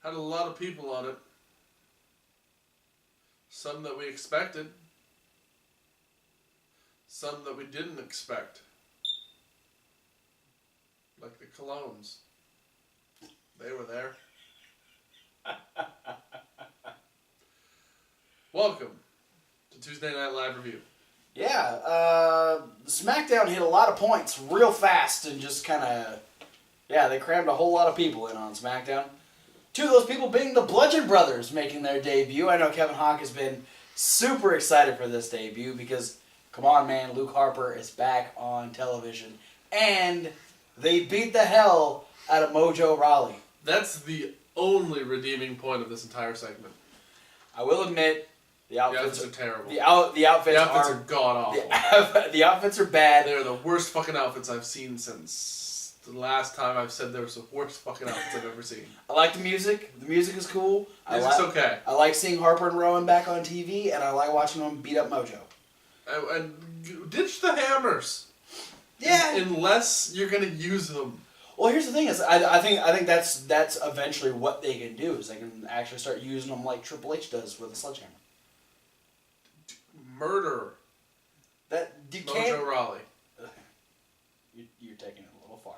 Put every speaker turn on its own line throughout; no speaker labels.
Had a lot of people on it. Some that we expected. Some that we didn't expect. Like the Colognes. They were there. Welcome to Tuesday Night Live Review.
Yeah, Smackdown hit a lot of points real fast and just kind of... Yeah, they crammed a whole lot of people in on Smackdown. Two of those people being the Bludgeon Brothers making their debut. I know Kevin Hawk has been super excited for this debut because, come on man, Luke Harper is back on television. And they beat the hell out of Mojo Rawley.
That's the only redeeming point of this entire segment.
I will admit, the outfits
are terrible.
The outfits are
god-awful.
The outfits are bad.
They're the worst fucking outfits I've seen since... the last time I've said there was the worst fucking outfits I've ever seen.
I like the music. The music is cool.
Music's okay.
I like seeing Harper and Rowan back on TV, and I like watching them beat up Mojo.
And ditch the hammers.
Yeah.
Unless you're gonna use them.
Well, here's the thing: is I think that's eventually what they can do is they can actually start using them like Triple H does with a sledgehammer.
Murder.
That you
Mojo
can't.
Rawley.
You're taking it a little far.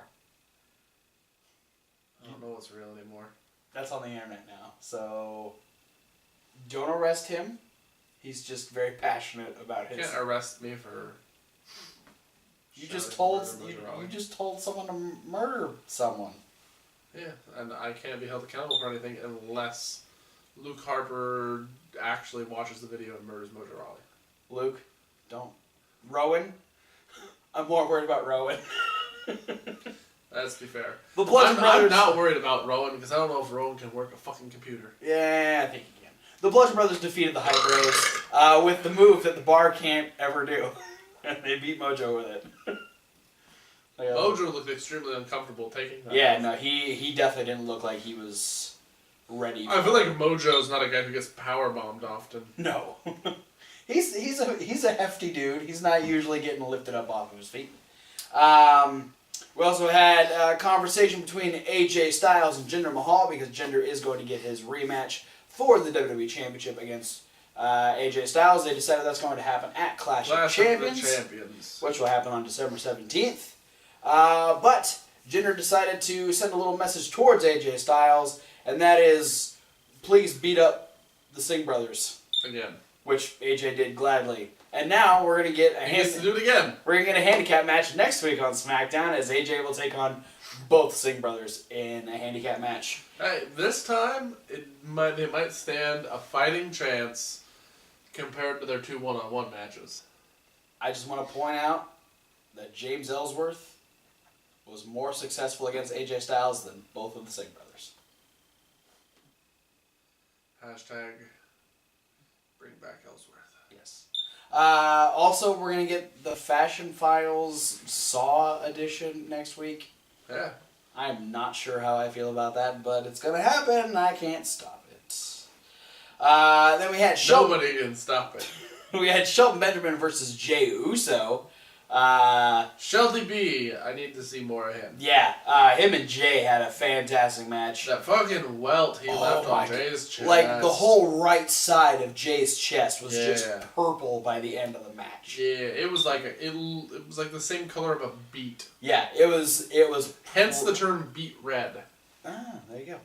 I don't know what's real anymore.
That's on the internet now. So, don't arrest him. He's just very passionate about his...
You can't arrest me for...
You just told someone to murder someone.
Yeah, and I can't be held accountable for anything unless Luke Harper actually watches the video and murders Mojo Rawley.
Luke, don't. Rowan? I'm more worried about Rowan.
Let's be fair.
The Bludgeon Brothers...
I'm not worried about Rowan because I don't know if Rowan can work a fucking computer.
Yeah, I think he can. The Bludgeon Brothers defeated the Hype Bros with the move that the Bar can't ever do. And they beat Mojo with it.
Mojo looked extremely uncomfortable taking that.
Yeah, no, he definitely didn't look like he was ready.
I feel like Mojo's not a guy who gets powerbombed often.
No. He's a hefty dude. He's not usually getting lifted up off of his feet. We also had a conversation between AJ Styles and Jinder Mahal because Jinder is going to get his rematch for the WWE Championship against AJ Styles. They decided that's going to happen at Clash of Champions, which will happen on December 17th. But Jinder decided to send a little message towards AJ Styles, and that is, please beat up the Singh brothers.
Again.
Which AJ did gladly. And now we're going to get
He gets to do it again.
We're going to get a handicap match next week on SmackDown as AJ will take on both Singh brothers in a handicap match.
Hey, this time they might stand a fighting chance compared to their 2 one-on-one matches.
I just want to point out that James Ellsworth was more successful against AJ Styles than both of the Singh brothers.
Hashtag bring back Ellsworth.
Yes. Also, we're going to get the Fashion Files Saw edition next week.
Yeah.
I'm not sure how I feel about that, but it's going to happen, and I can't stop it. Then we had Shelton.
Nobody can stop it.
We had Shelton Benjamin versus Jey Uso.
Shelty B, I need to see more of him.
Yeah, him and Jay had a fantastic match.
That fucking welt he left on Jay's chest.
Like, the whole right side of Jay's chest was just purple by the end of the match.
Yeah, it was like it was like the same color of a beet.
Yeah, it was.
Hence the term beet red.
Ah, there you go.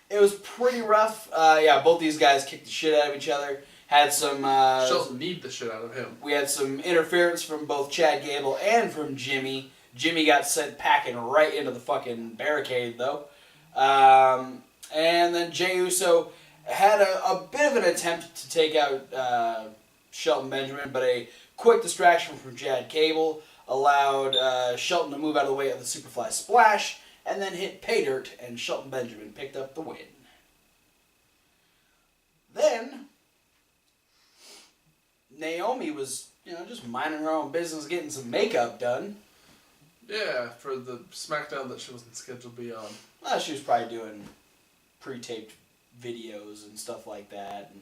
It was pretty rough. Yeah, both these guys kicked the shit out of each other. Had some...
Shelton need the shit out of him.
We had some interference from both Chad Gable and from Jimmy. Jimmy got sent packing right into the fucking barricade, though. And then Jey Uso had a bit of an attempt to take out Shelton Benjamin, but a quick distraction from Chad Gable allowed Shelton to move out of the way of the Superfly Splash, and then hit pay dirt, and Shelton Benjamin picked up the win. Then Naomi was, just minding her own business, getting some makeup done.
Yeah, for the SmackDown that she wasn't scheduled to be on.
Well, she was probably doing pre-taped videos and stuff like that, and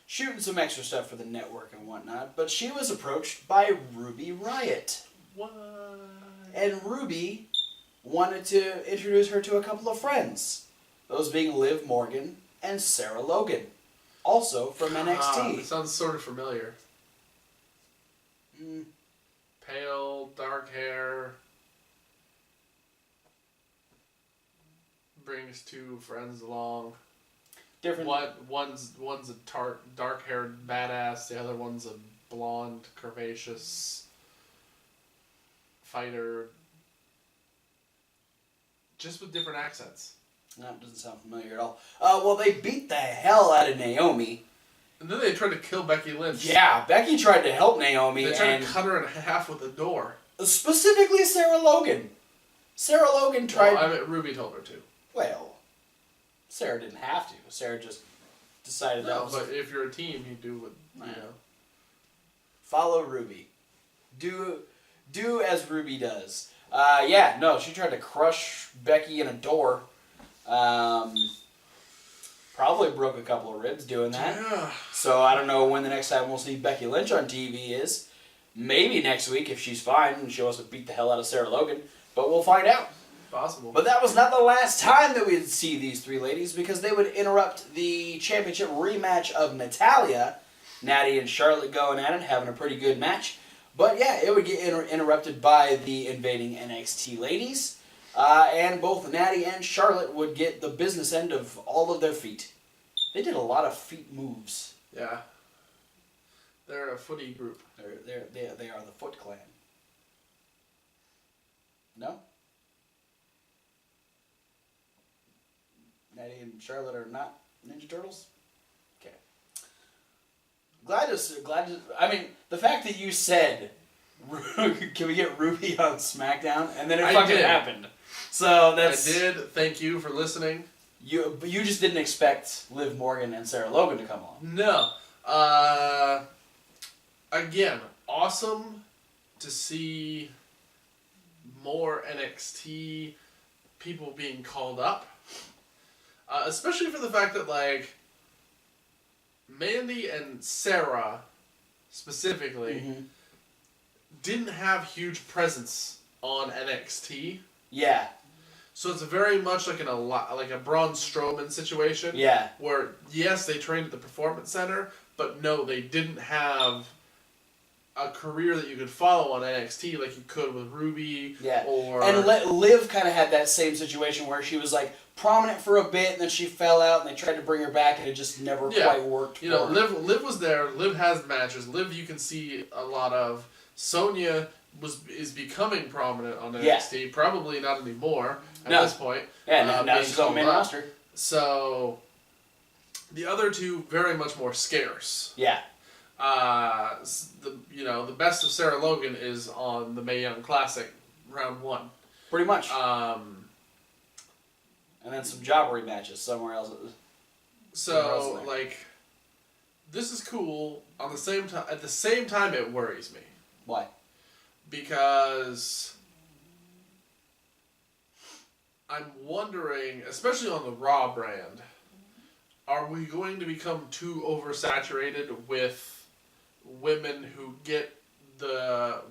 shooting some extra stuff for the network and whatnot. But she was approached by Ruby Riot.
What?
And Ruby wanted to introduce her to a couple of friends. Those being Liv Morgan and Sarah Logan, also from NXT.
It sounds sort of familiar.
Mm.
Pale, dark hair. Brings two friends along.
Different.
One's a dark-haired badass. The other one's a blonde, curvaceous fighter. Just with different accents.
That doesn't sound familiar at all. Well, they beat the hell out of Naomi.
And then they tried to kill Becky Lynch.
Yeah, Becky tried to help Naomi.
They tried to cut her in half with a door.
Specifically Sarah Logan. Sarah Logan tried...
Well, I mean, Ruby told her to.
Well, Sarah didn't have to. Sarah just decided that was...
but if you're a team, you do what, you know.
Follow Ruby. Do as Ruby does. Yeah, no, she tried to crush Becky in a door. Probably broke a couple of ribs doing that.
Yeah.
So I don't know when the next time we'll see Becky Lynch on TV is. Maybe next week if she's fine and she wants to beat the hell out of Sarah Logan. But we'll find out.
Possible.
But that was not the last time that we'd see these three ladies because they would interrupt the championship rematch of Natalya. Natty and Charlotte going at it, having a pretty good match. But yeah, it would get interrupted by the invading NXT ladies. And both Natty and Charlotte would get the business end of all of their feet. They did a lot of feet moves.
Yeah. They're a footy group.
They are the Foot Clan. No? Natty and Charlotte are not Ninja Turtles? Okay. Glad to, I mean, the fact that you said, can we get Ruby on Smackdown? And then it fucking happened. So that's...
I did. Thank you for listening.
You just didn't expect Liv Morgan and Sarah Logan to come on.
No. Again, awesome to see more NXT people being called up. Especially for the fact that, like, Mandy and Sarah, specifically, didn't have huge presence on NXT.
Yeah.
So it's very much like a Braun Strowman situation.
Yeah.
Where, yes, they trained at the Performance Center, but no, they didn't have a career that you could follow on NXT like you could with Ruby.
Yeah.
Or...
And Liv kind of had that same situation where she was, like, prominent for a bit, and then she fell out, and they tried to bring her back, and it just never quite worked.
You know, Liv was there. Liv has matches. Liv you can see a lot of. Sonya is becoming prominent on NXT. Yeah. Probably not anymore at this point.
Yeah, now she's on the main roster.
So, the other two very much more scarce.
Yeah.
The best of Sarah Logan is on the Mae Young Classic, round 1.
Pretty much. And then some jobbery matches somewhere else.
So, like, this is cool. On the same time, at the same time, it worries me.
Why?
Because I'm wondering, especially on the Raw brand, are we going to become too oversaturated with women who get the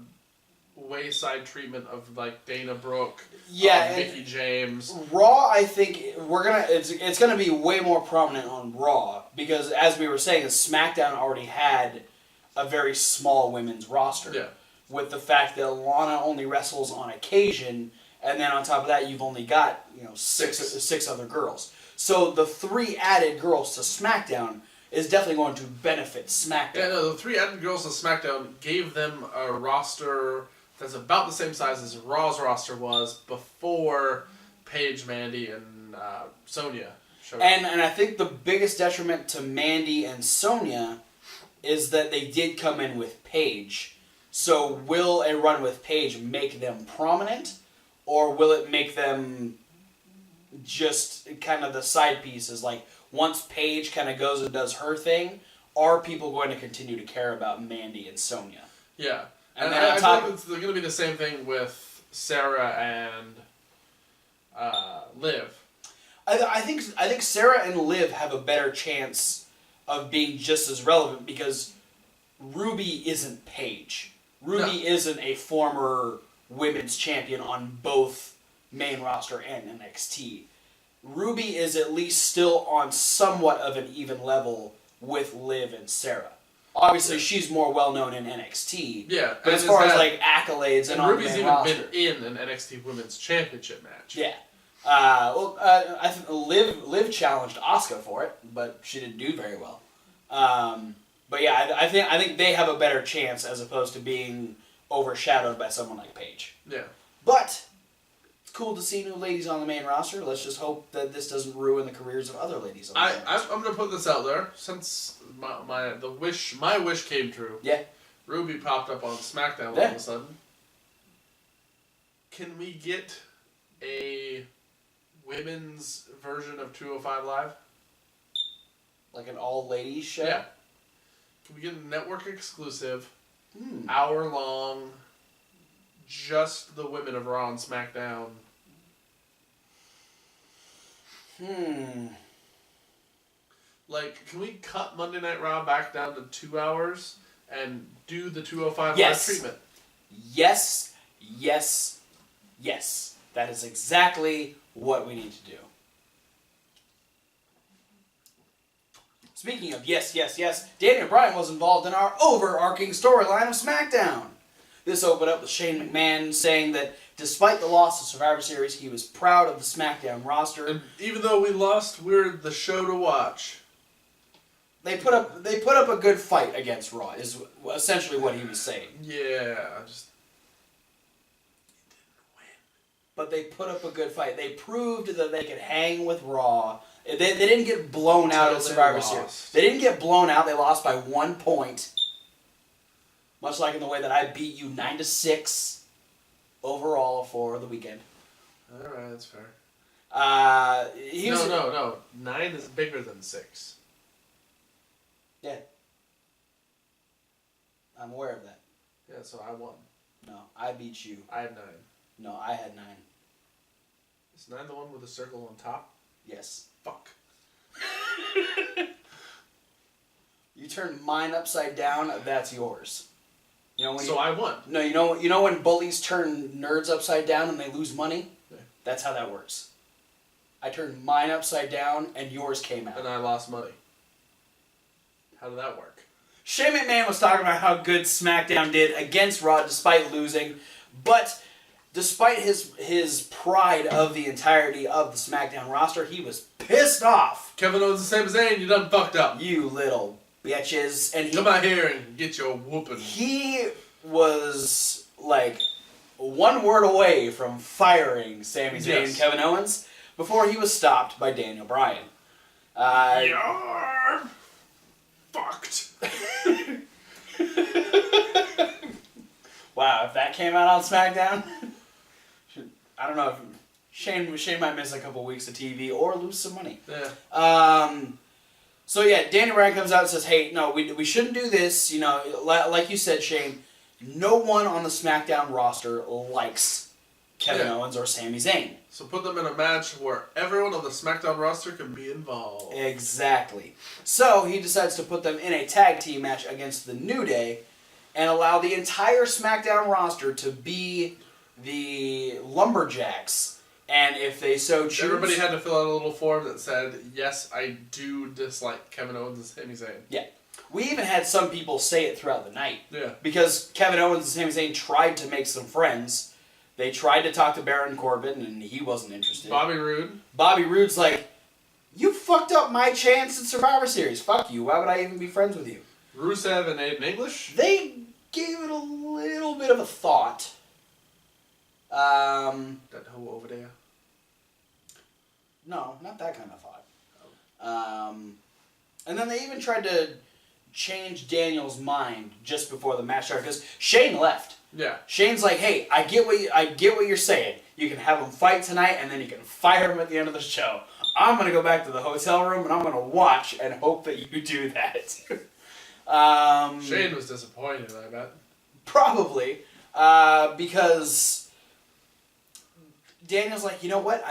wayside treatment of, like, Dana Brooke, Mickie James?
Raw, I think it's gonna be way more prominent on Raw because, as we were saying, SmackDown already had a very small women's roster.
Yeah.
With the fact that Lana only wrestles on occasion, and then on top of that, you've only got six other girls. So the 3 added girls to SmackDown is definitely going to benefit SmackDown.
Yeah, no, the 3 added girls to SmackDown gave them a roster that's about the same size as Raw's roster was before Paige, Mandy, and Sonya showed up.
And I think the biggest detriment to Mandy and Sonya is that they did come in with Paige. So will a run with Paige make them prominent, or will it make them just kind of the side pieces? Like, once Paige kind of goes and does her thing, are people going to continue to care about Mandy and Sonya?
Yeah.
And
I think it's going to be the same thing with Sarah and Liv.
I think Sarah and Liv have a better chance of being just as relevant because Ruby isn't Paige. Ruby isn't a former women's champion on both main roster and NXT. Ruby is at least still on somewhat of an even level with Liv and Sarah. Obviously, she's more well-known in NXT.
Yeah.
But as far as, like, accolades and on the
Ruby's
main
even
roster.
been in an NXT Women's Championship match.
Yeah. I think Liv challenged Asuka for it, but she didn't do very well. But yeah, I think they have a better chance as opposed to being overshadowed by someone like Paige.
Yeah.
But it's cool to see new ladies on the main roster. Let's just hope that this doesn't ruin the careers of other ladies on the main roster.
I'm gonna put this out there since my wish came true.
Yeah.
Ruby popped up on Smackdown all of a sudden. Can we get a women's version of 205 Live?
Like an all-ladies show?
Yeah. Can we get a network exclusive, hour-long, just the women of Raw and SmackDown? Like, can we cut Monday Night Raw back down to 2 hours and do the 205 Live treatment?
Yes. Yes. Yes. That is exactly what we need to do. Speaking of yes, yes, yes, Daniel Bryan was involved in our overarching storyline of SmackDown. This opened up with Shane McMahon saying that despite the loss of Survivor Series, he was proud of the SmackDown roster.
And even though we lost, we're the show to watch.
They put up a good fight against Raw, is essentially what he was saying.
Yeah,
But they put up a good fight. They proved that they could hang with Raw. They didn't get blown out at Survivor Series. They didn't get blown out. They lost by 1 point. Much like in the way that I beat you 9-6 overall for the weekend.
Alright, that's fair. No. 9 is bigger than 6.
Yeah. I'm aware of that.
Yeah, so I won.
No, I beat you.
I had 9.
No, I had 9.
Is 9 the one with the circle on top?
Yes.
Fuck.
You turned mine upside down, that's yours. You know when
I won.
No, you know when bullies turn nerds upside down and they lose money?
Yeah.
That's how that works. I turned mine upside down and yours came out.
And I lost money. How did that work?
Shane McMahon was talking about how good SmackDown did against Raw despite losing, but despite his pride of the entirety of the SmackDown roster, he was pissed off.
Kevin Owens and Sami Zayn, you done fucked up.
You little bitches. And
come out here and get your whooping.
He was like 1 word away from firing Sami Zayn and Kevin Owens before he was stopped by Daniel Bryan.
You're fucked.
Wow, if that came out on SmackDown, I don't know if Shane might miss a couple weeks of TV or lose some money.
Yeah.
So yeah, Daniel Bryan comes out and says, "Hey, no, we shouldn't do this. You know, like you said, Shane. No one on the SmackDown roster likes Kevin Owens or Sami Zayn.
So put them in a match where everyone on the SmackDown roster can be involved."
Exactly. So he decides to put them in a tag team match against the New Day and allow the entire SmackDown roster to be the Lumberjacks. And if they so choose...
Everybody had to fill out a little form that said, yes, I do dislike Kevin Owens and Sami Zayn.
Yeah. We even had some people say it throughout the night.
Yeah.
Because Kevin Owens and Sami Zayn tried to make some friends. They tried to talk to Baron Corbin, and he wasn't interested.
Bobby Roode.
Bobby Roode's like, you fucked up my chance at Survivor Series. Fuck you. Why would I even be friends with you?
Rusev and Aiden English.
They gave it a little bit of a thought.
That whole over there.
No, not that kind of thought. And then they even tried to change Daniel's mind just before the match started because Shane left.
Yeah.
Shane's like, hey, I get what you're saying. You can have him fight tonight, and then you can fire him at the end of the show. I'm gonna go back to the hotel room and I'm gonna watch and hope that you do that.
Shane was disappointed, I bet.
Probably, because Daniel's like, you know what,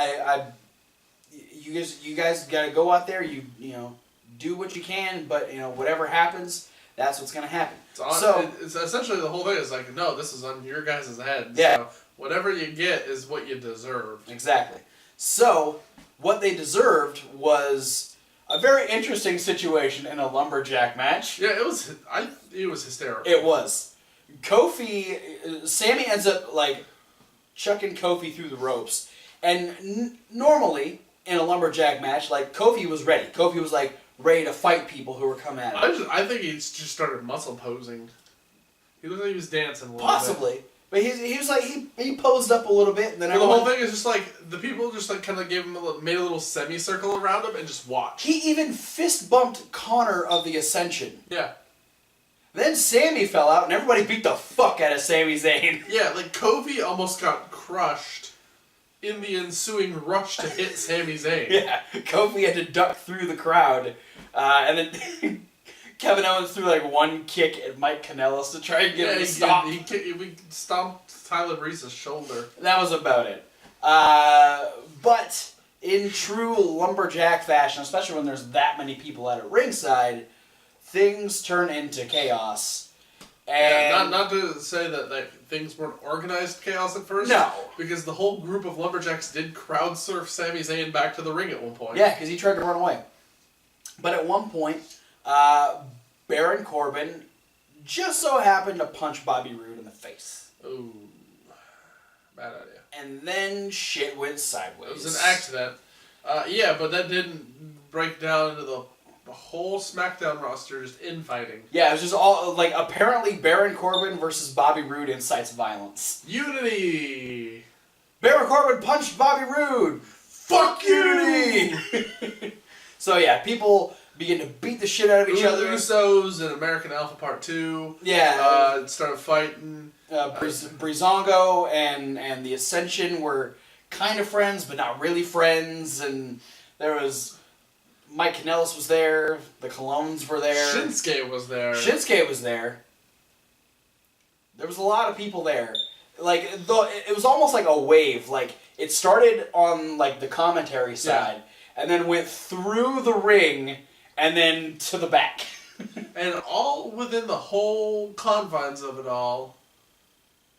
you guys gotta go out there. You know, do what you can, but you know, whatever happens, that's what's gonna happen.
It's essentially the whole thing is like, no, this is on your guys' head.
Yeah.
So whatever you get is what you deserve.
Exactly. So what they deserved was a very interesting situation in a lumberjack match.
Yeah, it was. It was hysterical.
It was. Sammy ends up like chucking Kofi through the ropes, and normally in a lumberjack match, like Kofi was ready. Kofi was like ready to fight people who were coming at him.
I think he just started muscle posing. He looked like he was dancing a little bit.
Possibly. But he was like he posed up a little bit, and then
the whole thing is just like the people just like kind of gave him made a little semicircle around him and just watched.
He even fist bumped Connor of the Ascension.
Yeah.
Then Sammy fell out, and everybody beat the fuck out of Sami Zayn.
Yeah, like Kofi almost got crushed in the ensuing rush to hit Sami Zayn.
Yeah, Kofi had to duck through the crowd, and then Kevin Owens threw like one kick at Mike Kanellis to try and get him to stop.
He stomped Tyler Breeze's shoulder.
That was about it. But in true lumberjack fashion, especially when there's that many people at ringside, things turn into chaos. And
yeah, not to say that things weren't organized chaos at first.
No.
Because the whole group of lumberjacks did crowd surf Sami Zayn back to the ring at one point.
Yeah, because he tried to run away. But at one point, Baron Corbin just so happened to punch Bobby Roode in the face.
Ooh. Bad idea.
And then shit went sideways.
It was an accident. Yeah, but that didn't break down into the whole Smackdown roster just infighting.
Yeah, it was just all, like, apparently Baron Corbin versus Bobby Roode incites violence.
Unity!
Baron Corbin punched Bobby Roode! Fuck Unity! So yeah, people begin to beat the shit out of each other.
Usos and American Alpha Part 2.
Yeah.
Started fighting.
Breezango and the Ascension were kind of friends, but not really friends. And there was... Mike Kanellis was there. The Colognes were there.
Shinsuke was there.
There was a lot of people there. Like, it was almost like a wave. Like, it started on, like, the commentary side, and then went through the ring, and then to the back.
And all within the whole confines of it all,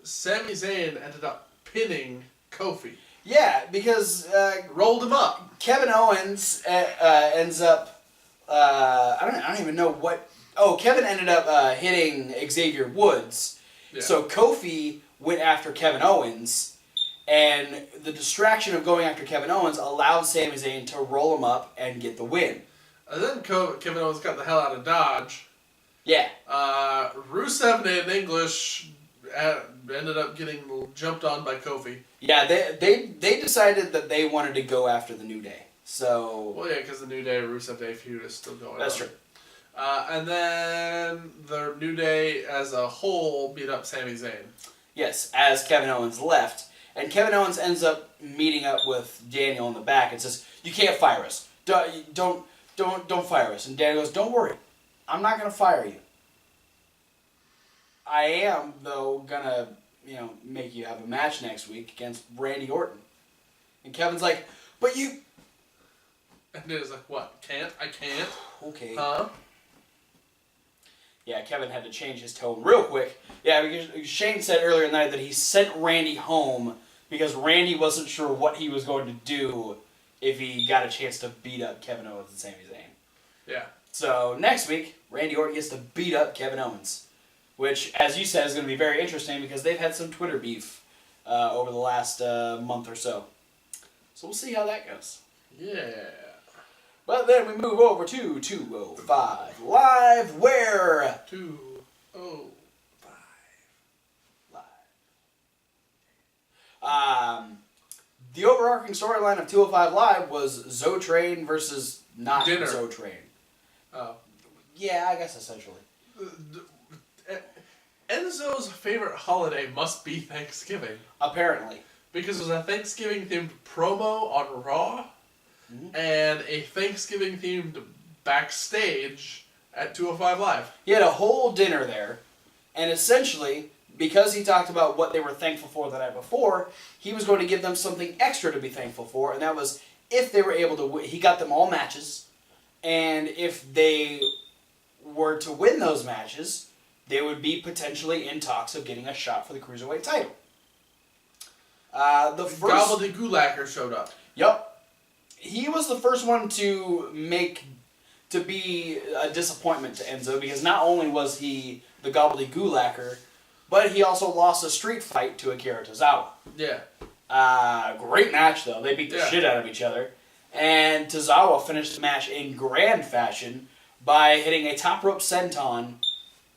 Sami Zayn ended up pinning Kofi.
Yeah, because...
rolled him up.
Kevin Owens ends up... I don't even know what... Oh, Kevin ended up hitting Xavier Woods. Yeah. So Kofi went after Kevin Owens, and the distraction of going after Kevin Owens allowed Sami Zayn to roll him up and get the win.
And then Kevin Owens got the hell out of Dodge.
Yeah.
Rusev in English ended up getting jumped on by Kofi.
Yeah, they decided that they wanted to go after the New Day. So.
Well, yeah, because the New Day Rusev Day feud is still going on.
That's true.
And then the New Day as a whole beat up Sami Zayn.
Yes, as Kevin Owens left. And Kevin Owens ends up meeting up with Daniel in the back and says, "You can't fire us. Don't fire us." And Daniel goes, "Don't worry. I'm not going to fire you. I am, though, going to, make you have a match next week against Randy Orton." And Kevin's like, "But you..."
And Daniel's like, "What? Can't? I can't?"
Okay.
Huh?
Yeah, Kevin had to change his tone real quick. Yeah, because Shane said earlier in the night that he sent Randy home because Randy wasn't sure what he was going to do if he got a chance to beat up Kevin Owens and Sami Zayn.
Yeah.
So next week, Randy Orton gets to beat up Kevin Owens, which, as you said, is going to be very interesting because they've had some Twitter beef over the last month or so. So we'll see how that goes.
Yeah.
But then we move over to 205 Live, where...
205
Live. The overarching storyline of 205 Live was Zoe Train versus not
Dinner.
Zoe Train.
Oh.
Yeah, I guess essentially.
Enzo's favorite holiday must be Thanksgiving.
Apparently.
Because it was a Thanksgiving-themed promo on Raw, and a Thanksgiving-themed backstage at 205 Live.
He had a whole dinner there, and essentially, because he talked about what they were thankful for the night before, he was going to give them something extra to be thankful for, and that was if they were able to win. He got them all matches, and if they were to win those matches, they would be potentially in talks of getting a shot for the Cruiserweight title. The first...
Gobbledygoolacker showed up.
Yep. he was the first one to be a disappointment to Enzo, because not only was he the gobbledygoolacker, but he also lost a street fight to Akira Tozawa.
Yeah.
Great match, though. They beat the shit out of each other. And Tozawa finished the match in grand fashion by hitting a top rope senton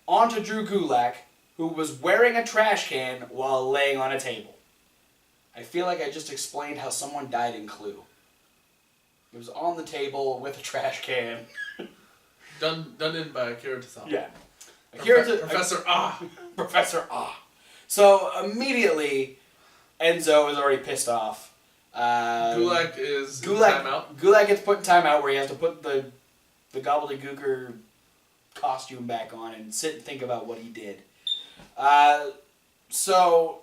onto Drew Gulak, who was wearing a trash can while laying on a table. I feel like I just explained how someone died in Clue. He was on the table with a trash can.
Done in by Akira Tozawa.
Yeah.
Professor Ah.
Professor Ah. So immediately, Enzo is already pissed off.
Gulak is in timeout.
Gulak gets put in timeout where he has to put the gobbledygooker costume back on and sit and think about what he did. So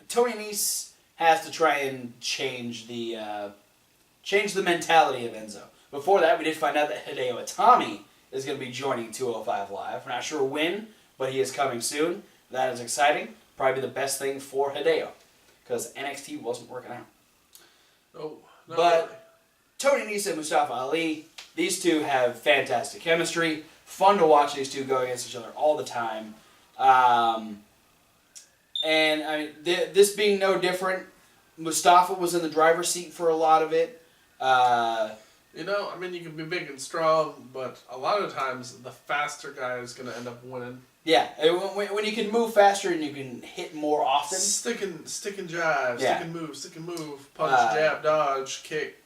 Tony Nese has to try and change the mentality of Enzo. Before that, we did find out that Hideo Itami is going to be joining 205 Live. We're not sure when, but he is coming soon. That is exciting. Probably the best thing for Hideo, because NXT wasn't working out.
Oh,
but Tony Nese and Mustafa Ali, these two have fantastic chemistry. Fun to watch these two go against each other all the time. And I mean, this being no different, Mustafa was in the driver's seat for a lot of it.
You can be big and strong, but a lot of times the faster guy is going to end up winning.
Yeah, when you can move faster and you can hit more often.
Stick and jive,
yeah.
stick and move, punch, jab, dodge, kick,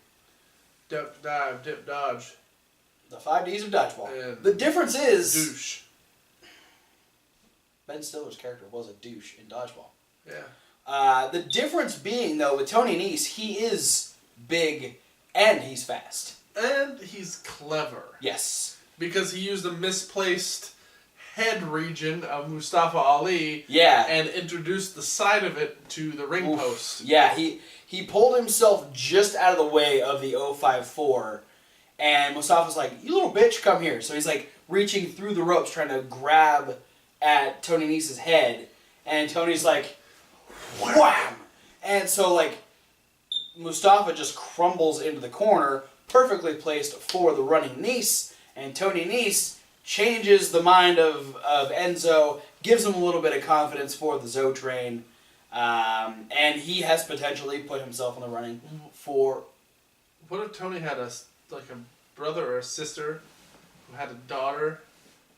dip, dive, dip, dodge.
The 5 Ds of dodgeball.
And
the difference is...
douche.
Ben Stiller's character was a douche in dodgeball.
Yeah.
The difference being, though, with Tony Nese, he is big and he's fast.
And he's clever.
Yes.
Because he used a misplaced head region of Mustafa Ali,
yeah,
and introduced the side of it to the ring post.
Yeah, he pulled himself just out of the way of the 054, and Mustafa's like, "You little bitch, come here." So he's like reaching through the ropes trying to grab at Tony Nese's head, and Tony's like, wham! And so like Mustafa just crumbles into the corner, perfectly placed for the running Nese, and Tony Nese changes the mind of Enzo, gives him a little bit of confidence for the Zo Train, and he has potentially put himself in the running for...
What if Tony had a brother or a sister who had a daughter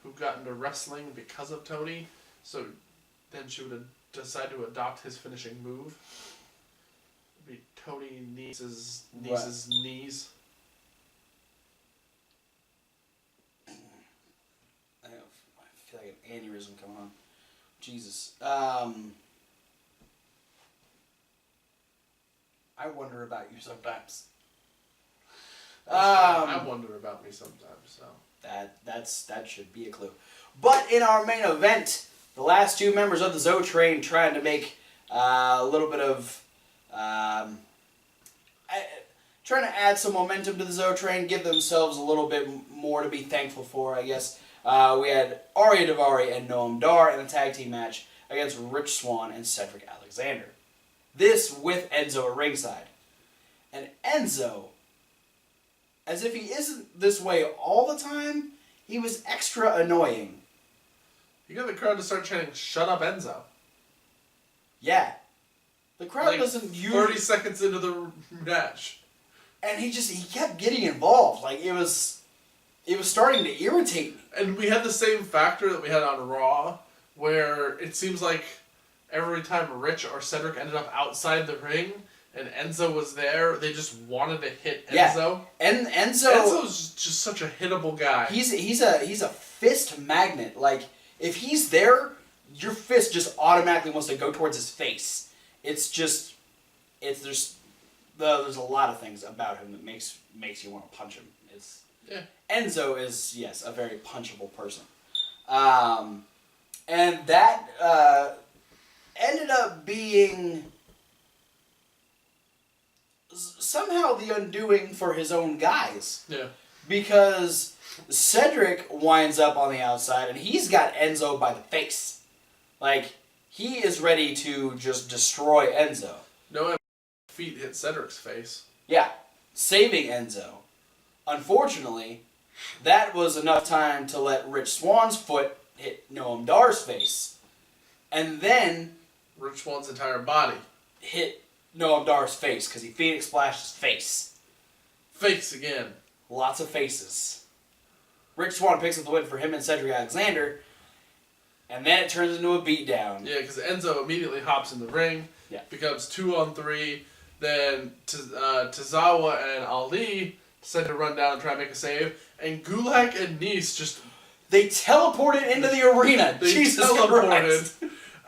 who got into wrestling because of Tony, so then she would decide to adopt his finishing move? It'd be Tony Nese's knees.
I feel like an aneurysm coming on. Jesus. I wonder about you sometimes.
I wonder about me sometimes. So
that should be a clue. But in our main event, the last two members of the Zo Train trying to make a little bit of trying to add some momentum to the Zo Train, give themselves a little bit more to be thankful for, I guess. We had Arya Daivari and Noam Dar in a tag team match against Rich Swann and Cedric Alexander. This with Enzo at ringside. And Enzo, as if he isn't this way all the time, he was extra annoying.
You got the crowd to start chanting, "Shut up, Enzo."
Yeah. The crowd doesn't usually...
30 seconds into the match.
And he kept getting involved. Like, it was starting to irritate me.
And we had the same factor that we had on Raw, where it seems like every time Rich or Cedric ended up outside the ring and Enzo was there, they just wanted to hit Enzo.
Yeah. And
Enzo's just such a hittable guy.
He's a fist magnet. Like, if he's there, your fist just automatically wants to go towards his face. There's a lot of things about him that makes you want to punch him.
Yeah.
Enzo is, yes, a very punchable person. And that ended up being somehow the undoing for his own guys.
Yeah.
Because Cedric winds up on the outside, and he's got Enzo by the face. Like, he is ready to just destroy Enzo.
No feet hit Cedric's face.
Yeah. saving Enzo. Unfortunately, that was enough time to let Rich Swan's foot hit Noam Dar's face. And then
Rich Swan's entire body
hit Noam Dar's face because he Phoenix Splashed his face.
Face again.
Lots of faces. Rich Swann picks up the win for him and Cedric Alexander. And then it turns into a beatdown.
Yeah, because Enzo immediately hops in the ring.
Yeah.
Becomes 2-on-3. Then Tozawa and Ali decide to run down and try and make a save. And Gulak and Nice just...
They teleported into the arena. Jesus Christ.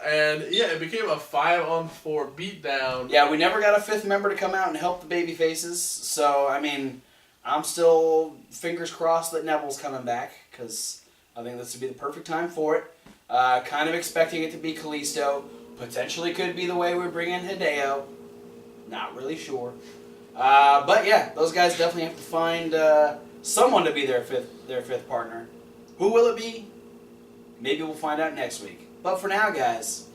And yeah, it became a 5-on-4 beatdown.
Yeah, we never got a fifth member to come out and help the baby faces. So, I mean, I'm still fingers crossed that Neville's coming back. Because I think this would be the perfect time for it. Kind of expecting it to be Kalisto. Potentially could be the way we bring in Hideo. Not really sure. But yeah, those guys definitely have to find someone to be their fifth partner. Who will it be? Maybe we'll find out next week. But for now, guys,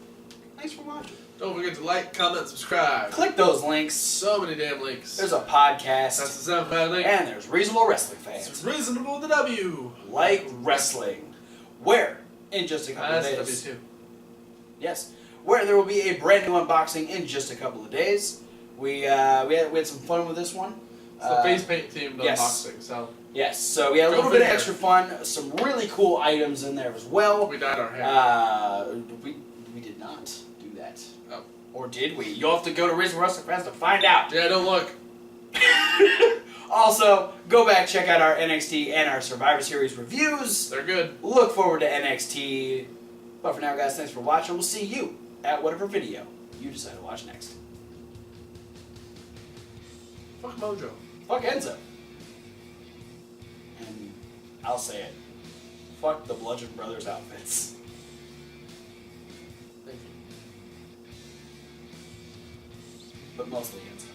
thanks for watching.
Don't forget to like, comment, subscribe.
Click those links.
So many damn links.
There's a podcast.
That's the SoundCloud link.
And there's Reasonable Wrestling Fans.
It's reasonable to W.
Like wrestling. Where, in just a couple of days...
That's W2.
Yes. Where there will be a brand new unboxing in just a couple of days. We had some fun with this one.
It's the face paint themed unboxing, so...
Yes, so we had a little bit of extra fun. Some really cool items in there as well.
We dyed our hair.
We did not do that.
Oh.
Or did we? You'll have to go to Reasonable Wrestling Fans to find out.
Yeah, don't look.
Also, go back, check out our NXT and our Survivor Series reviews.
They're good.
Look forward to NXT. But for now, guys, thanks for watching. We'll see you at whatever video you decide to watch next.
Fuck Mojo.
Fuck Enzo. And I'll say it. Fuck the Bludgeon Brothers outfits.
Thank you.
But mostly Enzo.